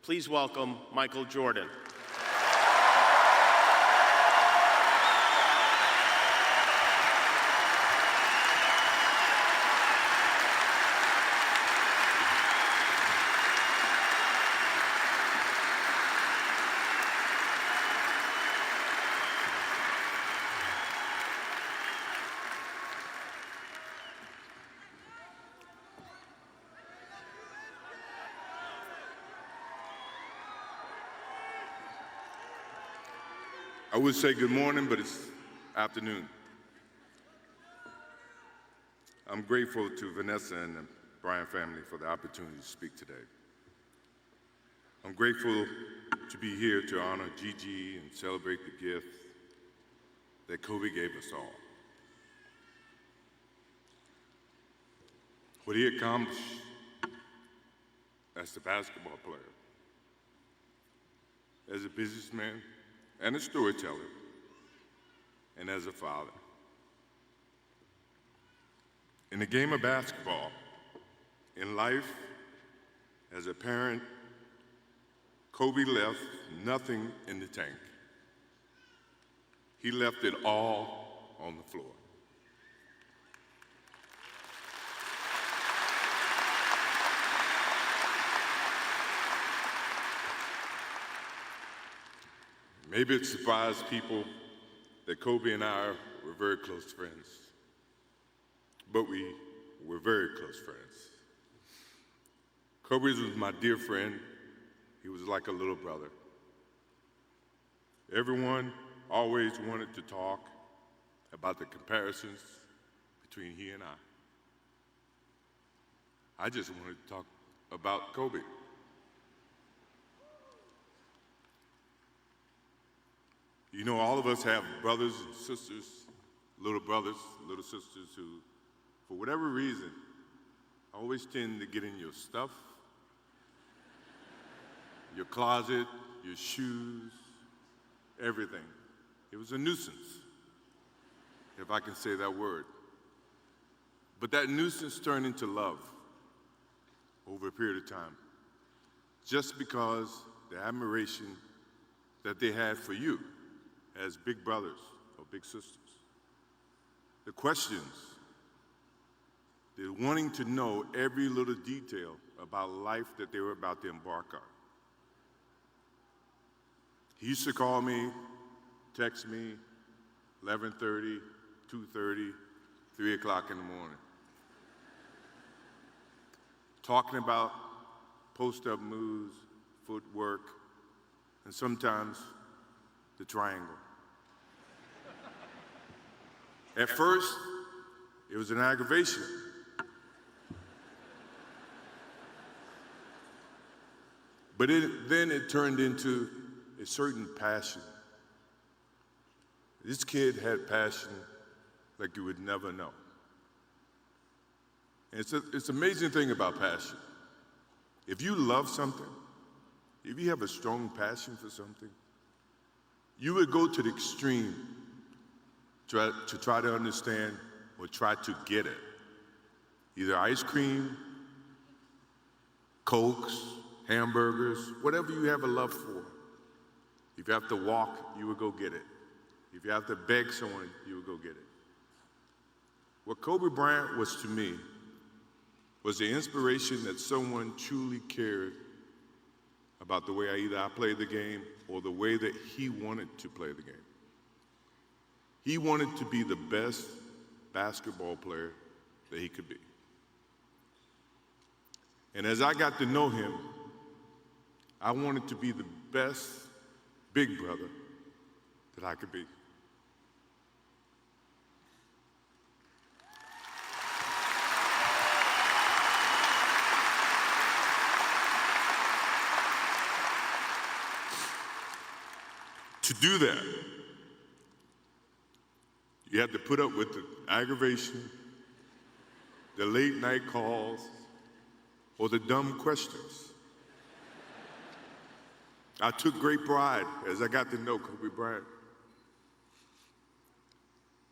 Please welcome Michael Jordan. I would say good morning, but it's afternoon. I'm grateful to Vanessa and the Bryant family for the opportunity to speak today. I'm grateful to be here to honor Gigi and celebrate the gift that Kobe gave us all. What he accomplished as a basketball player, as a businessman, and a storyteller, and as a father. In the game of basketball, in life, as a parent, Kobe left nothing in the tank. He left it all on the floor. Maybe it surprised people that Kobe and I were very close friends, but we were very close friends. Kobe was my dear friend. He was like a little brother. Everyone always wanted to talk about the comparisons between he and I just wanted to talk about Kobe. You know, all of us have brothers and sisters, little sisters who, for whatever reason, always tend to get in your stuff, your closet, your shoes, everything. It was a nuisance, if I can say that word. But that nuisance turned into love over a period of time, just because the admiration that they had for you as big brothers or big sisters. The questions, the wanting to know every little detail about life that they were about to embark on. He used to call me, text me, 11:30, 2:30, 3 o'clock in the morning, talking about post-up moves, footwork, and sometimes the triangle. At first, it was an aggravation. But then it turned into a certain passion. This kid had passion like you would never know. And it's an amazing thing about passion. If you love something, if you have a strong passion for something, you would go to the extreme to try to understand or try to get it. Either ice cream, Cokes, hamburgers, whatever you have a love for. If you have to walk, you would go get it. If you have to beg someone, you would go get it. What Kobe Bryant was to me was the inspiration that someone truly cared about the way I played the game or the way that he wanted to play the game. He wanted to be the best basketball player that he could be. And as I got to know him, I wanted to be the best big brother that I could be. To do that, you have to put up with the aggravation, the late night calls, or the dumb questions. I took great pride as I got to know Kobe Bryant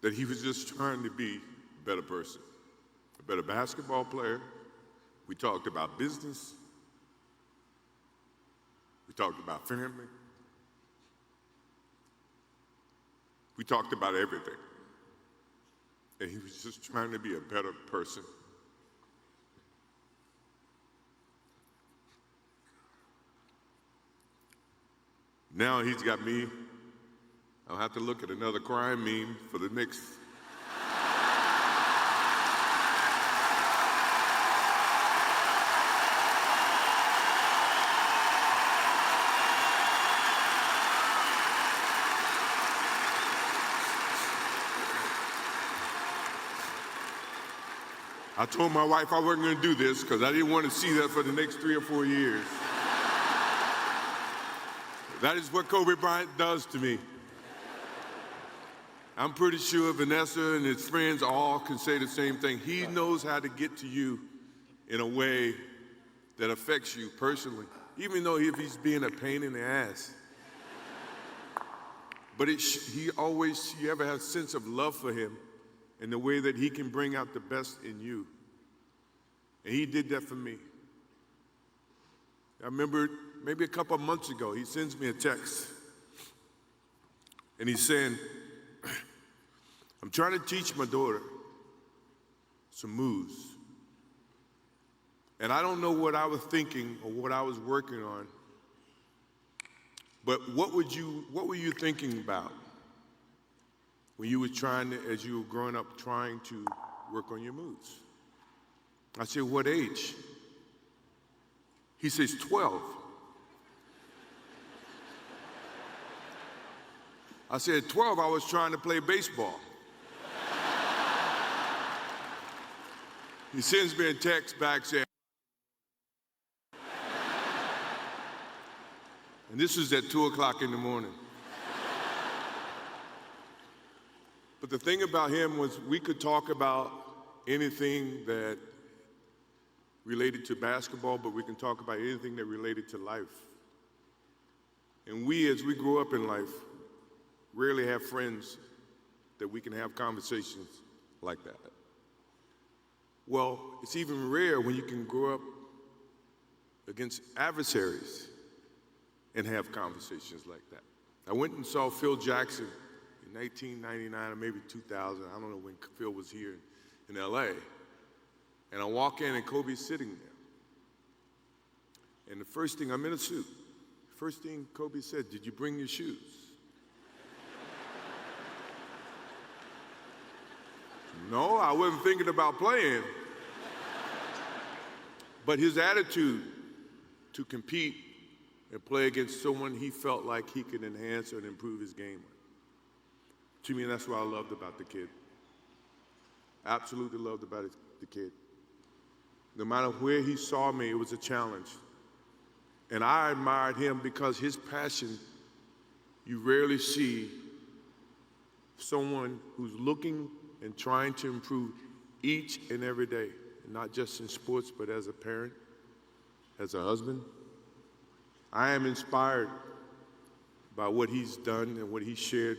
that he was just trying to be a better person, a better basketball player. We talked about business. talked about family. We talked about everything. And he was just trying to be a better person. Now he's got me. I'll have to look at another crime meme for the next. I told my wife I wasn't going to do this because I didn't want to see that for the next 3 or 4 years. That is what Kobe Bryant does to me. I'm pretty sure Vanessa and his friends all can say the same thing. He knows how to get to you in a way that affects you personally, even though if he's being a pain in the ass. But you ever have a sense of love for him in the way that he can bring out the best in you. And he did that for me. I remember maybe a couple of months ago, he sends me a text. And he's saying, I'm trying to teach my daughter some moves. And I don't know what I was thinking or what I was working on. But what were you thinking about when you were as you were growing up, trying to work on your moves? I said, what age? He says, 12. I said, 12, I was trying to play baseball. He sends me a text back saying, and this is at 2 o'clock in the morning. But the thing about him was we could talk about anything that related to basketball, but we can talk about anything that related to life. And we, as we grow up in life, rarely have friends that we can have conversations like that. Well, it's even rare when you can grow up against adversaries and have conversations like that. I went and saw Phil Jackson in 1999 or maybe 2000. I don't know when Phil was here in LA. And I walk in and Kobe's sitting there. And the first thing, I'm in a suit. First thing Kobe said, did you bring your shoes? No, I wasn't thinking about playing. But his attitude to compete and play against someone he felt like he could enhance and improve his game with. To me, that's what I loved about the kid. Absolutely loved about the kid. No matter where he saw me, it was a challenge. And I admired him because his passion, you rarely see someone who's looking and trying to improve each and every day, not just in sports, but as a parent, as a husband. I am inspired by what he's done and what he shared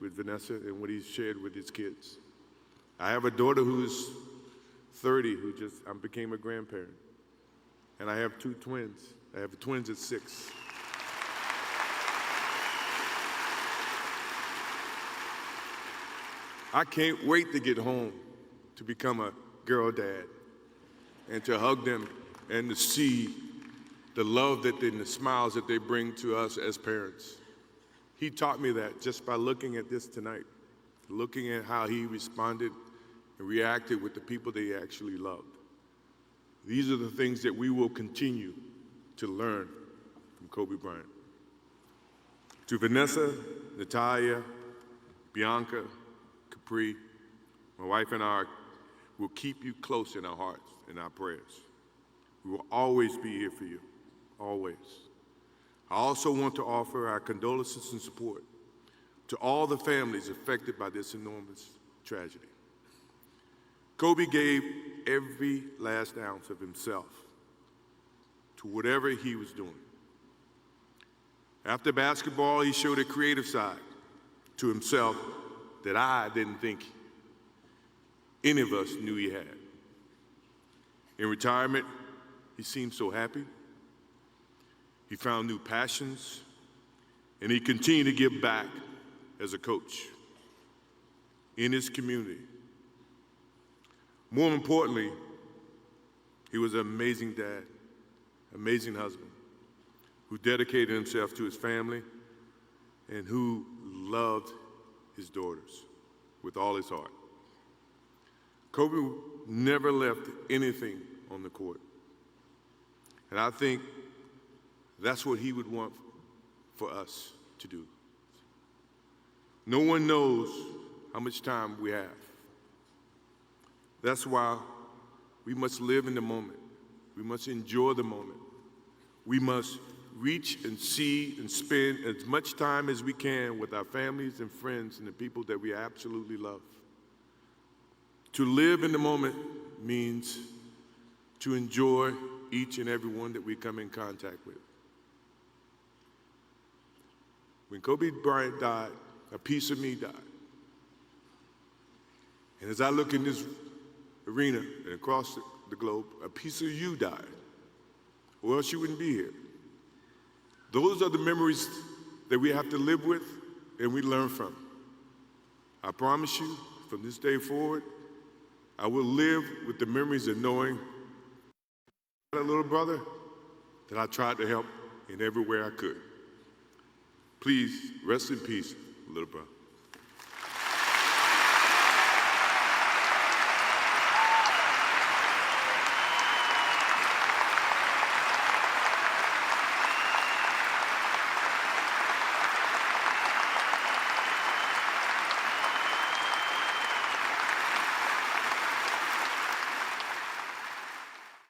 with Vanessa and what he's shared with his kids. I have a daughter who's 30 who I became a grandparent. And I have 2 twins. I have twins at 6. I can't wait to get home to become a girl dad and to hug them and to see the love and the smiles that they bring to us as parents. He taught me that just by looking at this tonight, looking at how he responded and reacted with the people that he actually loved. These are the things that we will continue to learn from Kobe Bryant. To Vanessa, Natalia, Bianca, Capri, my wife and I will keep you close in our hearts and our prayers. We will always be here for you, always. I also want to offer our condolences and support to all the families affected by this enormous tragedy. Kobe gave every last ounce of himself to whatever he was doing. After basketball, he showed a creative side to himself that I didn't think any of us knew he had. In retirement, he seemed so happy. He found new passions, and he continued to give back as a coach in his community. More importantly, he was an amazing dad, amazing husband, who dedicated himself to his family and who loved his daughters with all his heart. Kobe never left anything on the court. And I think that's what he would want for us to do. No one knows how much time we have. That's why we must live in the moment. We must enjoy the moment. We must reach and see and spend as much time as we can with our families and friends and the people that we absolutely love. To live in the moment means to enjoy each and every one that we come in contact with. When Kobe Bryant died, a piece of me died. And as I look in this arena and across the globe, a piece of you died, or else you wouldn't be here. Those are the memories that we have to live with and we learn from. I promise you, from this day forward, I will live with the memories of knowing that little brother that I tried to help in every way I could. Please rest in peace, little brother.